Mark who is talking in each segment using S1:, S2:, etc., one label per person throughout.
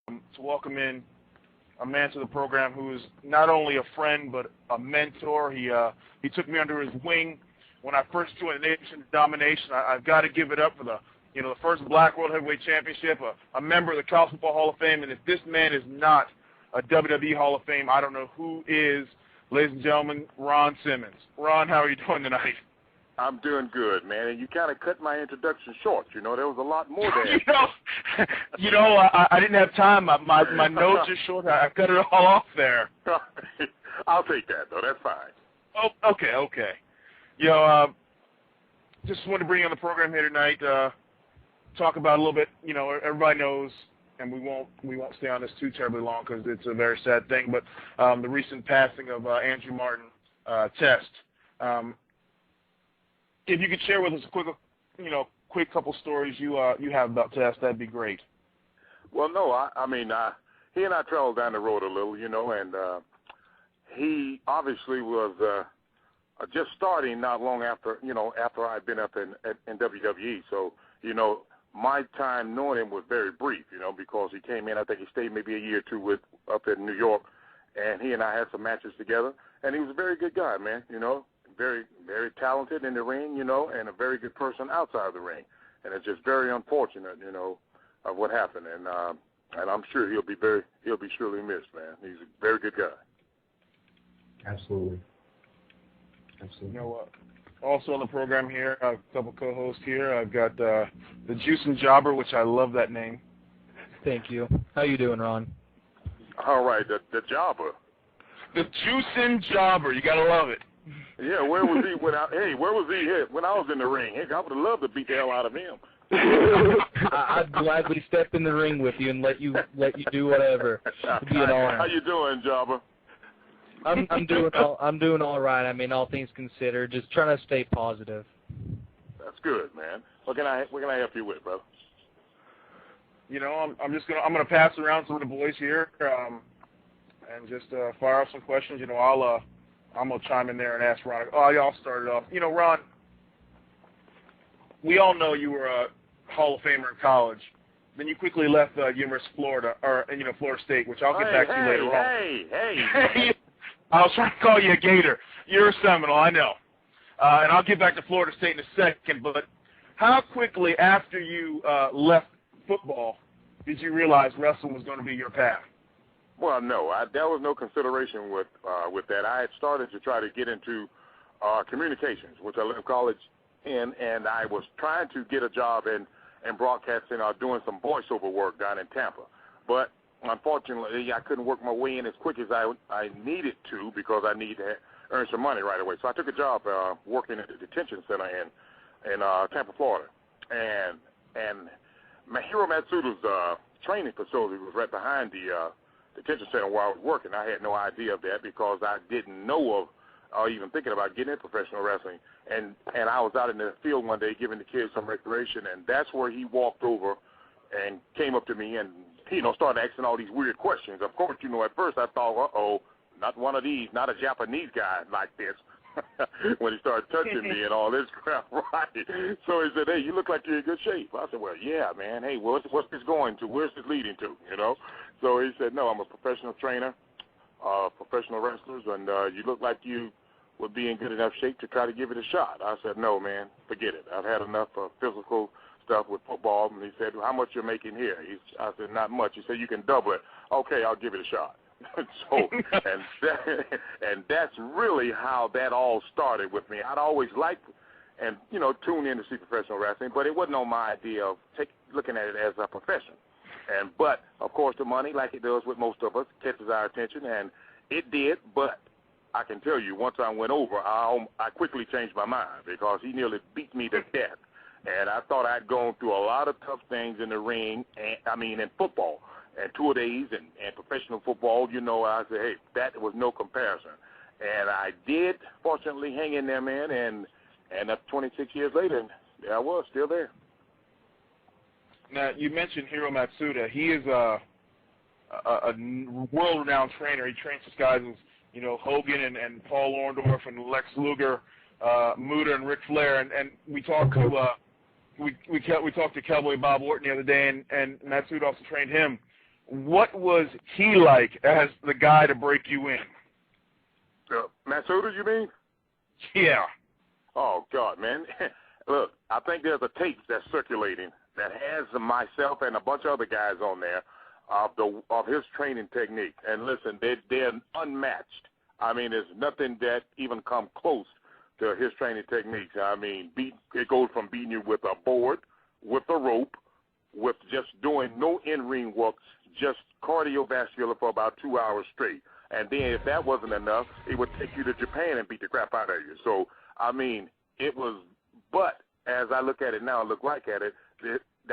S1: to welcome in a man to the program who is not only a friend but a mentor. He took me under his wing when I first joined the Nation Domination. I've got to give it up for the first Black World Heavyweight Championship, a member of the College Football Hall of Fame. And if this man is not a WWE Hall of Fame, I don't know who is. Ladies and gentlemen, Ron Simmons. Ron, how are you doing tonight?
S2: I'm doing good, man. And you kind of cut my introduction short. There was a lot more there.
S1: I didn't have time. My notes are short. I cut it all off there.
S2: I'll take that, though. That's fine.
S1: Oh, okay. Just wanted to bring you on the program here tonight. Talk about a little bit. Everybody knows, and we won't stay on this too terribly long because it's a very sad thing. But the recent passing of Andrew Martin, Test. If you could share with us a quick couple stories you have about Test, that'd be great.
S2: Well, no, he and I traveled down the road a little, and he obviously was just starting not long after I'd been up in WWE. So, my time knowing him was very brief, because he came in, I think he stayed maybe a year or two up in New York, and he and I had some matches together, and he was a very good guy, man, very, very talented in the ring, and a very good person outside of the ring. And it's just very unfortunate, of what happened. And I'm sure he'll be surely missed, man. He's a very good guy.
S3: Absolutely.
S1: Also on the program here, a couple co-hosts here. I've got the Juicin' Jobber, which I love that name.
S4: Thank you. How you doing, Ron?
S2: All right, the Jobber.
S1: The Juicin' Jobber. You gotta love it.
S2: Yeah, where was he when I was in the ring? Heck, I would have loved to beat the hell out of him.
S4: I'd gladly step in the ring with you and let you do whatever. It'd be an honor.
S2: How you doing, Jobber?
S4: I'm doing all right. I mean, all things considered, just trying to stay positive.
S2: That's good, man. What can I help you with, brother?
S1: I'm gonna pass around some of the boys here, and just fire off some questions. I'm going to chime in there and ask Ron. Y'all started off. Ron, we all know you were a Hall of Famer in college. Then you quickly left University of Florida, Florida State, which I'll get back to you later on.
S2: Hey.
S1: I was trying to call you a Gator. You're a Seminole, I know. And I'll get back to Florida State in a second. But how quickly after you left football did you realize wrestling was going to be your path?
S2: Well, no, there was no consideration with that. I had started to try to get into communications, which I left college in, and I was trying to get a job in broadcasting, doing some voiceover work down in Tampa. But unfortunately, I couldn't work my way in as quick as I needed to because I needed to earn some money right away. So I took a job working at the detention center in Tampa, Florida, and Hiro Matsuda's training facility was right behind the detention center where I was working. I had no idea of that because I didn't know of or even thinking about getting into professional wrestling. And I was out in the field one day giving the kids some recreation, and that's where he walked over and came up to me and, started asking all these weird questions. Of course, at first I thought, not one of these, not a Japanese guy like this. When he started touching me and all this crap, right? So he said, hey, you look like you're in good shape. I said, well, yeah, man. Hey, what's this going to? Where's this leading to, So he said, no, I'm a professional trainer, professional wrestlers, and you look like you would be in good enough shape to try to give it a shot. I said, no, man, forget it. I've had enough physical stuff with football. And he said, how much you're making here? I said, not much. He said, you can double it. Okay, I'll give it a shot. and that's really how that all started with me. I'd always liked and tune in to see professional wrestling, but it wasn't on my idea of looking at it as a profession. But of course the money, like it does with most of us, catches our attention, and it did. But I can tell you, once I went over, I quickly changed my mind because he nearly beat me to death, and I thought I'd gone through a lot of tough things in the ring. In football. And two-a-days and professional football, I said, hey, that was no comparison. And I did, fortunately, hang in there, man, and up 26 years later, there I was, still there.
S1: Now, you mentioned Hiro Matsuda. He is a world-renowned trainer. He trains these guys as, Hogan and Paul Orndorff and Lex Luger, Muta and Ric Flair. And we talked to we talked to Cowboy Bob Orton the other day, and Matsuda also trained him. what was he like as the guy to break you in?
S2: Masuda, you mean?
S1: Yeah.
S2: Oh, God, man. Look, I think there's a tape that's circulating that has myself and a bunch of other guys on there of his training technique. And listen, they're unmatched. I mean, there's nothing that even come close to his training techniques. I mean, it goes from beating you with a board, with a rope, with just doing no in-ring work, just cardiovascular for about 2 hours straight. And then if that wasn't enough, it would take you to Japan and beat the crap out of you. So, I mean, it was, but as I look at it now, look like at it,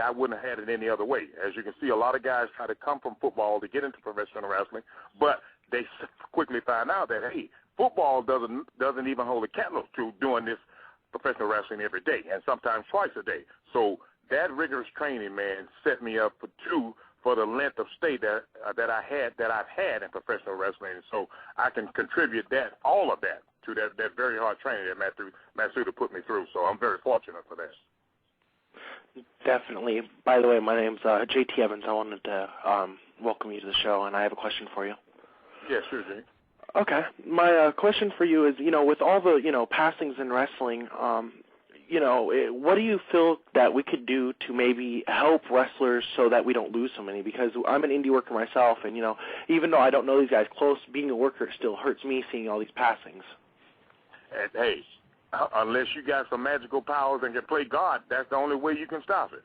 S2: I wouldn't have had it any other way. As you can see, a lot of guys try to come from football to get into professional wrestling, but they quickly find out that, hey, football doesn't even hold a candle to doing this professional wrestling every day, and sometimes twice a day. So that rigorous training, man, set me up for the length of stay that I've had in professional wrestling. So I can contribute all of that to that very hard training that Matsuda put me through. So I'm very fortunate for that.
S5: Definitely. By the way, my name's JT Evans. I wanted to welcome you to the show, and I have a question for you.
S2: Yeah, sure, Jay.
S5: Okay. My question for you is, with all the, passings in wrestling, what do you feel that we could do to maybe help wrestlers so that we don't lose so many? Because I'm an indie worker myself, and, even though I don't know these guys close, being a worker still hurts me seeing all these passings.
S2: And, hey, unless you got some magical powers and can play God, that's the only way you can stop it.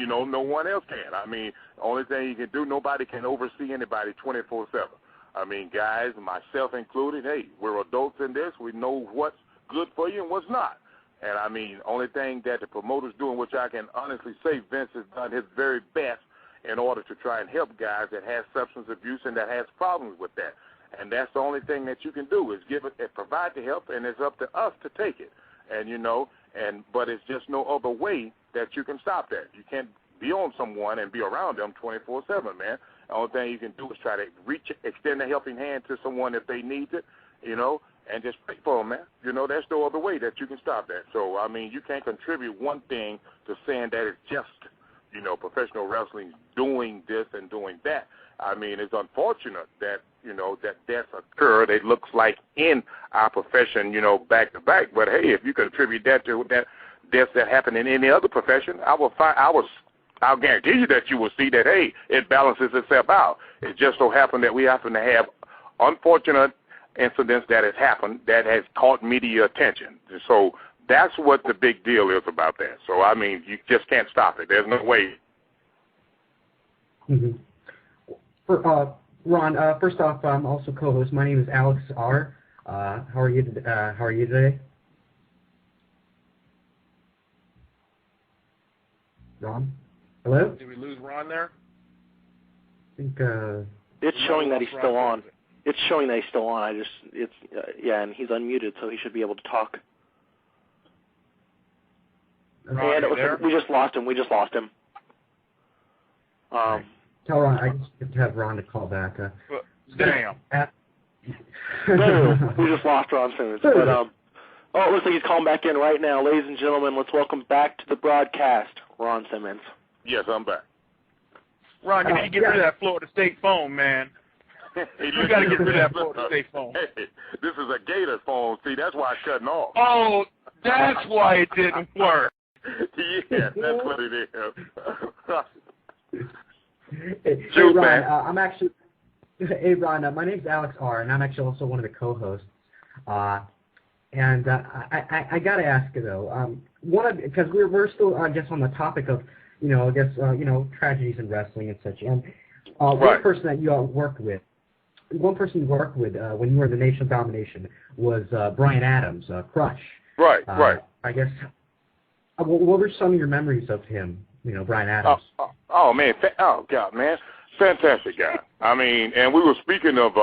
S2: No one else can. I mean, the only thing you can do, nobody can oversee anybody 24/7. I mean, guys, myself included, hey, we're adults in this. We know what's good for you and what's not. And, I mean, only thing that the promoter's doing, which I can honestly say Vince has done his very best in order to try and help guys that have substance abuse and that has problems with that. And that's the only thing that you can do is provide the help, and it's up to us to take it. And, but it's just no other way that you can stop that. You can't be on someone and be around them 24/7, man. The only thing you can do is try to extend a helping hand to someone if they need it, and just pray for them, man. There's no other way that you can stop that. So, I mean, you can't contribute one thing to saying that it's just, professional wrestling doing this and doing that. I mean, it's unfortunate that, that deaths occurred, it looks like, in our profession, back to back. But, hey, if you contribute that to that deaths that happen in any other profession, I'll guarantee you that you will see that, hey, it balances itself out. It just so happened that we happen to have unfortunate incidents that has happened that has caught media attention. So that's what the big deal is about that. So, I mean, you just can't stop it. There's no way.
S3: Mm-hmm. Ron, first off, I'm also co-host. My name is Alex R. How are you today? Ron? Hello?
S1: Did we lose Ron there?
S3: I think,
S5: it's showing that he's still on. It's showing that he's still on. And he's unmuted, so he should be able to talk.
S1: Ron,
S5: and we just lost him.
S3: Tell Ron, I just have to have Ron to call back.
S1: Damn.
S5: We just lost Ron Simmons. But, it looks like he's calling back in right now. Ladies and gentlemen, let's welcome back to the broadcast, Ron Simmons.
S2: Yes, I'm back.
S1: Ron, you need to get rid of that Florida State phone, man. You got to get rid of that Florida State phone.
S2: Hey, this is a Gator phone. See, that's why it's cutting off.
S1: Oh, that's why it didn't work.
S2: Yeah, that's what it is.
S3: Hey, Ron, Hey, Ron, my name's Alex R., and I'm actually also one of the co-hosts. And I got to ask you, though, because we're still, I guess, on the topic of, tragedies in wrestling and such. And one person that you worked with, when you were in the Nation of Domination was Brian Adams, Crush.
S2: Right.
S3: I guess, what were some of your memories of him, Brian Adams?
S2: Man. Oh, God, man. Fantastic guy. I mean, and we were speaking of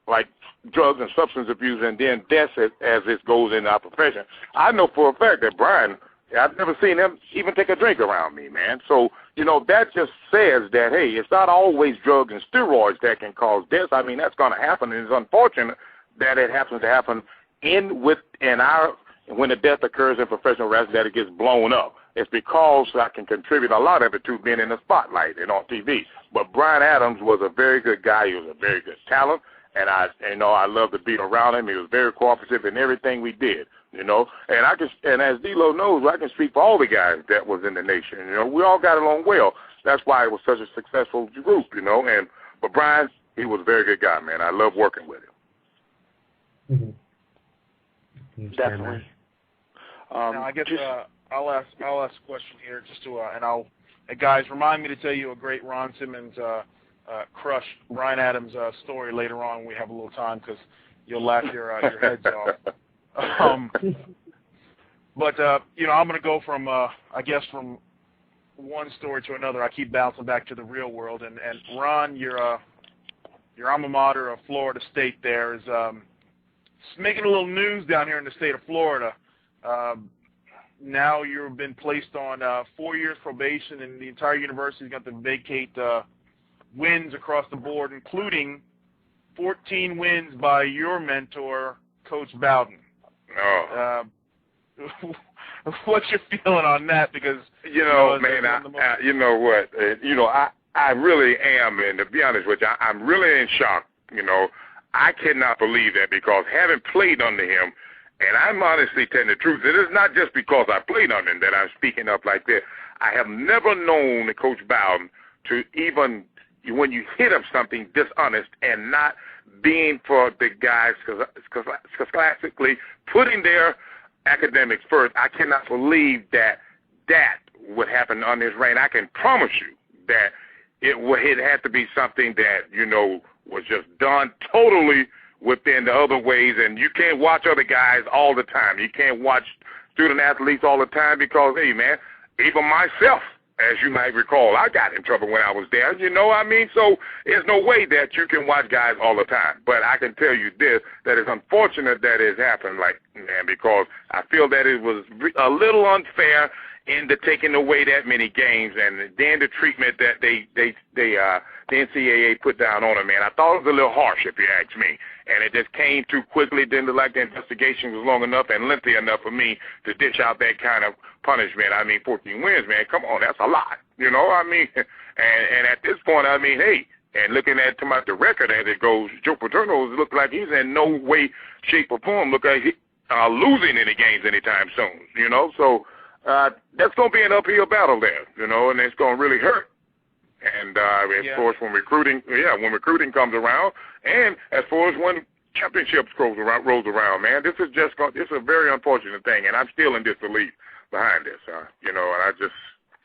S2: like drugs and substance abuse and then death as it goes in our profession. I know for a fact that Brian, I've never seen him even take a drink around me, man. So, that just says that, hey, it's not always drugs and steroids that can cause death. I mean, that's going to happen, and it's unfortunate that it happens to happen when the death occurs in professional wrestling, that it gets blown up. it's because I can contribute a lot of it to being in the spotlight and on TV. But Bryan Adams was a very good guy. He was a very good talent, and I love to be around him. He was very cooperative in everything we did, you know. And as D-Lo knows, I can speak for all the guys that was in the nation. You know, we all got along well. That's why it was such a successful group, you know. But Bryan, he was a very good guy, man. I love working with him.
S3: Mm-hmm.
S5: Definitely.
S1: Now I guess I'll ask a question here just to hey guys, remind me to tell you a great Ron Simmons crush Bryan Adams story later on when we have a little time, because you'll laugh your heads off. But you know, I'm going to go from I guess from one story to another. I keep bouncing back to the real world, and Ron, your alma mater of Florida State there is making a little news down here in the state of Florida. Now you've been placed on 4 years probation, and the entire university is going to have to vacate wins across the board, including 14 wins by your mentor, Coach Bowden.
S2: Oh.
S1: What's your feeling on that? Because
S2: you know man, you know what? I really am, and to be honest with you, I'm really in shock. You know, I cannot believe that, because having played under him. And I'm honestly telling the truth. It is not just because I played under him that I'm speaking up like this. I have never known Coach Bowden to even, when you hit up something dishonest and not being for the guys, classically putting their academics first. I cannot believe that would happen on his reign. I can promise you that it had to be something that, you know, was just done totally within the other ways, and you can't watch other guys all the time. You can't watch student athletes all the time because, hey, man, even myself, as you might recall, I got in trouble when I was there, you know what I mean? So there's no way that you can watch guys all the time. But I can tell you this, that it's unfortunate that it's happened, man, because I feel that it was a little unfair in the taking away that many games, and then the treatment that the NCAA put down on him, man. I thought it was a little harsh, if you ask me. And it just came too quickly. Didn't look like the investigation was long enough and lengthy enough for me to dish out that kind of punishment. I mean, 14 wins, man. Come on, that's a lot. You know, I mean, and at this point, I mean, hey, and looking at the record as it goes, Joe Paterno looks like he's in no way, shape, or form look like he's losing any games anytime soon. You know, so that's going to be an uphill battle there. You know, and it's going to really hurt. And as far as when recruiting comes around, and as far as when championships rolls around, man, this is a very unfortunate thing, and I'm still in disbelief behind this. You know, and I just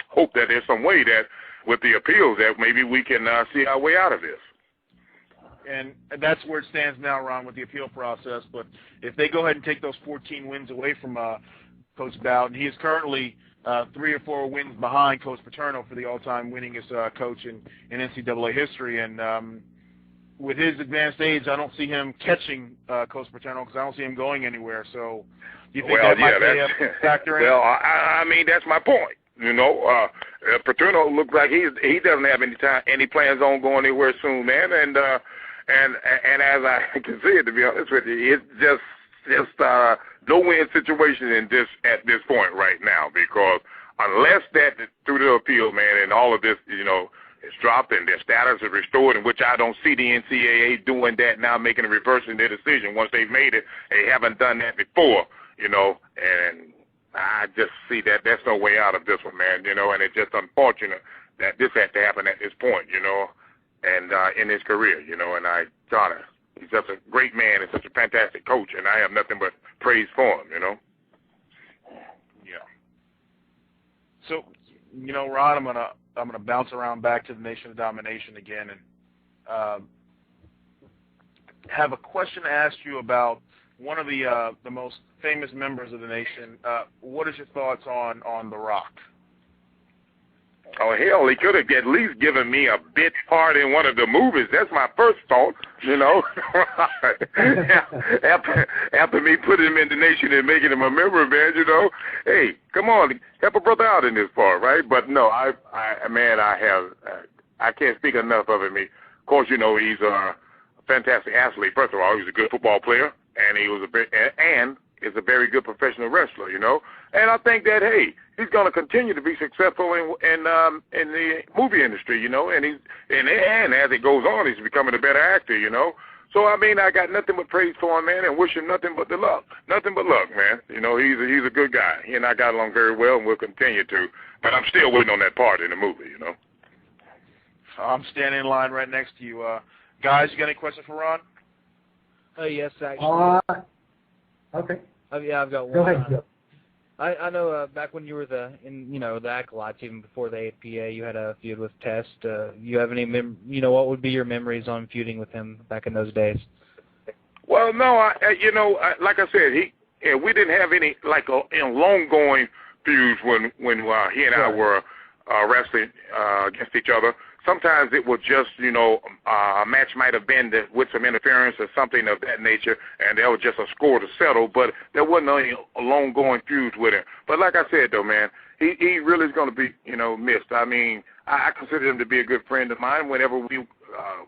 S2: hope that there's some way that with the appeals that maybe we can see our way out of this.
S1: And that's where it stands now, Ron, with the appeal process. But if they go ahead and take those 14 wins away from Coach Bowden, he is currently 3 or 4 wins behind Coach Paterno for the all-time winningest coach in NCAA history. And with his advanced age, I don't see him catching Coach Paterno because I don't see him going anywhere. So do you think that might be a factor in?
S2: Well, I mean, that's my point. You know, Paterno looks like he doesn't have any plans on going anywhere soon, man. And as I can see it, to be honest with you, it's just no-win situation at this point right now, because unless that through the appeal, man, and all of this, you know, is dropped and their status is restored, in which I don't see the NCAA doing that now, making a reversing their decision once they've made it. They haven't done that before, you know, and I just see that there's no way out of this one, man, you know, and it's just unfortunate that this had to happen at this point, you know, and in his career, you know, and he's just a great man and such a fantastic coach, and I have nothing but praise for him, you know.
S1: Yeah. So, you know, Ron, I'm gonna bounce around back to the Nation of Domination again, and have a question to ask you about one of the most famous members of the nation. What is your thoughts on The Rock?
S2: Oh, hell, he could have at least given me a bit part in one of the movies. That's my first thought, you know. after me putting him in the nation and making him a member, man, you know. Hey, come on, help a brother out in this part, right? But no, I can't speak enough of him. Of course, you know, he's a fantastic athlete. First of all, he's a good football player, and is a very good professional wrestler, you know. And I think that, hey, he's going to continue to be successful in the movie industry, you know, and as it goes on, he's becoming a better actor, you know. So, I mean, I got nothing but praise for him, man, and wish him nothing but the luck. Nothing but luck, man. You know, he's a good guy. He and I got along very well, and we'll continue to. But I'm still waiting on that part in the movie, you know.
S1: I'm standing in line right next to you. Guys, you got any questions for Ron?
S4: Yes, actually.
S3: Okay.
S4: Yeah, I've got one.
S3: Go ahead, Joe.
S4: I know back when you were the Acolytes, even before the APA, you had a feud with Test. You have any what would be your memories on feuding with him back in those days?
S2: Well, no, like I said, we didn't have any long-going feuds when he and I were wrestling against each other. Sometimes it was just, a match might have been with some interference or something of that nature, and there was just a score to settle, but there wasn't any long-going feuds with him. But like I said, though, man, he really is going to be, missed. I mean, I consider him to be a good friend of mine. Whenever we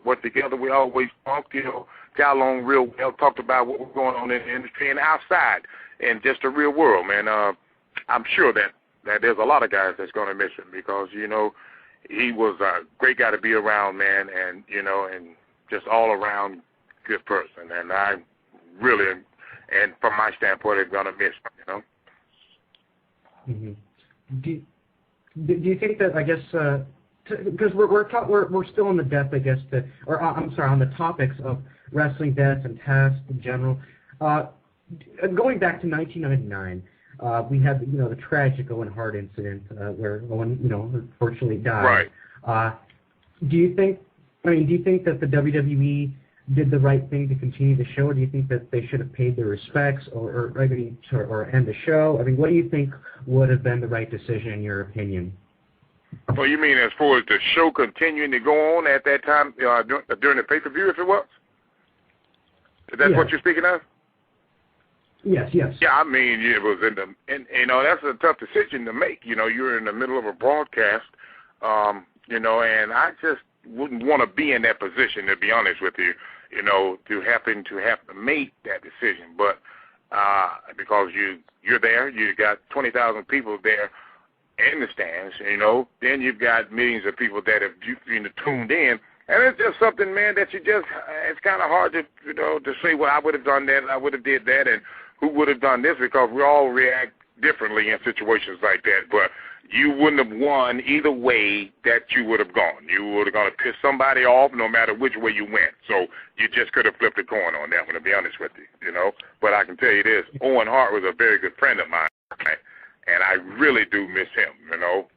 S2: work together, we always talked, got along real well, talked about what was going on in the industry and outside and just the real world, man. I'm sure that there's a lot of guys that's going to miss him because, he was a great guy to be around, man, and, and just all around good person. And I really, and from my standpoint, is going to miss him,
S3: Mm-hmm. Do you think that, I guess, because we're still on the death, I guess, on the topics of wrestling deaths and tests in general. Going back to 1999, we had, the tragic Owen Hart incident where Owen, unfortunately died.
S2: Right.
S3: Do you think that the WWE did the right thing to continue the show, or do you think that they should have paid their respects or end the show? I mean, what do you think would have been the right decision in your opinion?
S2: Well, you mean as far as the show continuing to go on at that time during the pay-per-view, if it was? Is that what you're speaking of?
S3: Yes.
S2: Yeah, I mean, it was and that's a tough decision to make. You're in the middle of a broadcast, and I just wouldn't want to be in that position, to be honest with you, to have to make that decision. But because you're there, you got 20,000 people there in the stands, then you've got millions of people that have tuned in. And it's just something, man, that it's kind of hard to, to say, well, I would have done that, I would have did that, and who would have done this, because we all react differently in situations like that. But you wouldn't have won either way that you would have gone. You would have gone to piss somebody off no matter which way you went. So you just could have flipped a coin on that one, to be honest with you, But I can tell you this, Owen Hart was a very good friend of mine, and I really do miss him,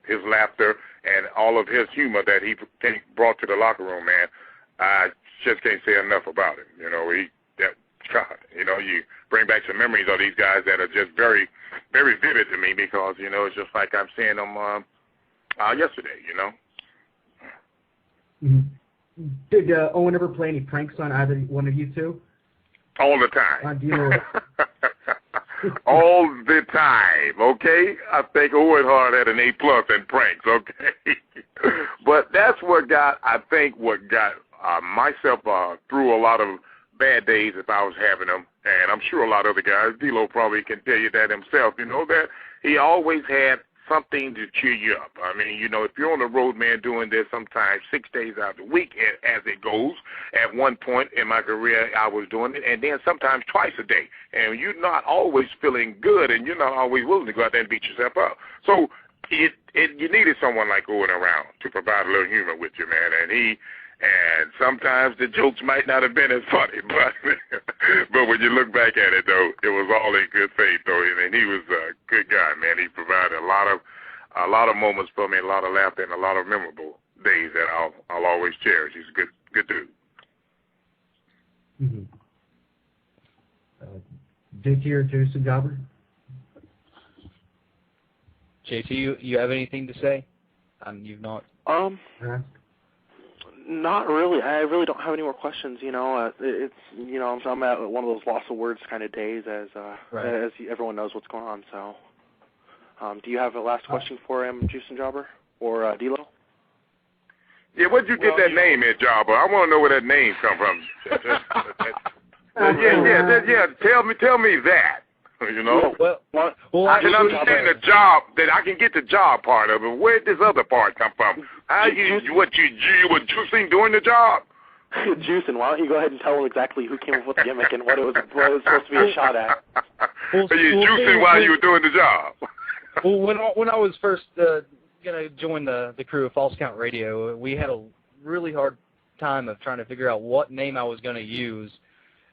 S2: his laughter and all of his humor that he brought to the locker room, man. I just can't say enough about him. You bring back some memories of these guys that are just very, very vivid to me because, it's just like I'm seeing them yesterday,
S3: Mm-hmm. Did Owen ever play any pranks on either one of you two?
S2: All the time.
S3: Do you know
S2: all the time, okay? I think Owen Hart had an A+ in pranks, okay? But that's what got myself through a lot of bad days if I was having them, and I'm sure a lot of other guys, D-Lo probably can tell you that himself, that he always had something to cheer you up. I mean, if you're on the road, man, doing this sometimes 6 days out of the week, as it goes, at one point in my career I was doing it, and then sometimes twice a day, and you're not always feeling good, and you're not always willing to go out there and beat yourself up. So you needed someone like Owen around to provide a little humor with you, man, and sometimes the jokes might not have been as funny, but when you look back at it, though, it was all in good faith, though, and he was a good guy, man. He provided a lot of moments for me, a lot of laughter, and a lot of memorable days that I'll always cherish. He's a good dude.
S3: Mm-hmm. JT or Jason Jobber?
S4: JT, you have anything to say? You've not.
S5: Not really. I really don't have any more questions. It's I'm at one of those loss of words kind of days as everyone knows what's going on. So, do you have a last question for him, Jason Jobber or D-Lo?
S2: Yeah, where'd you get that name, Jobber? I want to know where that name come from. Yeah. Tell me that. You know?
S4: Well,
S2: I can understand the job, that I can get the job part of it. Where did this other part come from? How you were juicing during the job?
S5: Juicing. Why don't you go ahead and tell them exactly who came up with the gimmick and what it was supposed to be a shot at?
S2: Are you juicing while you were doing the job?
S4: Well, when I was first gonna join the crew of False Count Radio, we had a really hard time of trying to figure out what name I was going to use,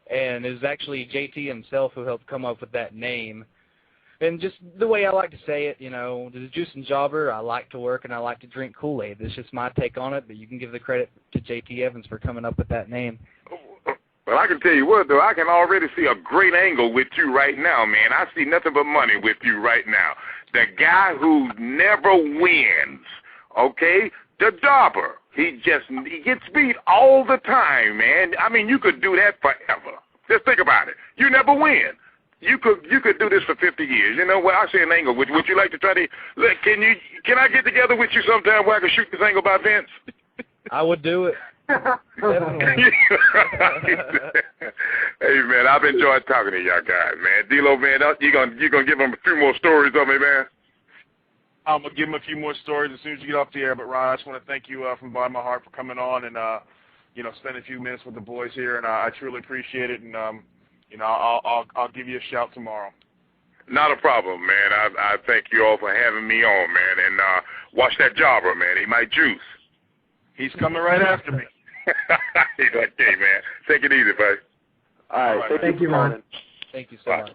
S4: and it was actually JT himself who helped come up with that name. And just the way I like to say it, the Juice and Jobber, I like to work and I like to drink Kool-Aid. It's just my take on it, but you can give the credit to JT Evans for coming up with that name.
S2: Well, I can tell you what, though, I can already see a great angle with you right now, man. I see nothing but money with you right now. The guy who never wins, okay? The Jobber. He gets beat all the time, man. I mean, you could do that forever. Just think about it. You never win. You could do this for 50 years. You know what? I see an angle. Would you like to try to look? Can I get together with you sometime where I can shoot this angle by Vince?
S4: I would do it. Definitely.
S2: Hey man, I've enjoyed talking to y'all guys, man. D-Lo, man, you gonna give them a few more stories of me, man?
S1: I'm gonna give them a few more stories as soon as you get off the air. But Ron, I just want to thank you from the bottom of my heart for coming on and spending a few minutes with the boys here, and I truly appreciate it. And I'll give you a shout tomorrow.
S2: Not a problem, man. I thank you all for having me on, man. And watch that Jobber, man. He might juice.
S1: He's coming right after me.
S2: Okay, man. Take it easy, buddy.
S5: All right. Thank you,
S3: Ron.
S4: Thank you so much.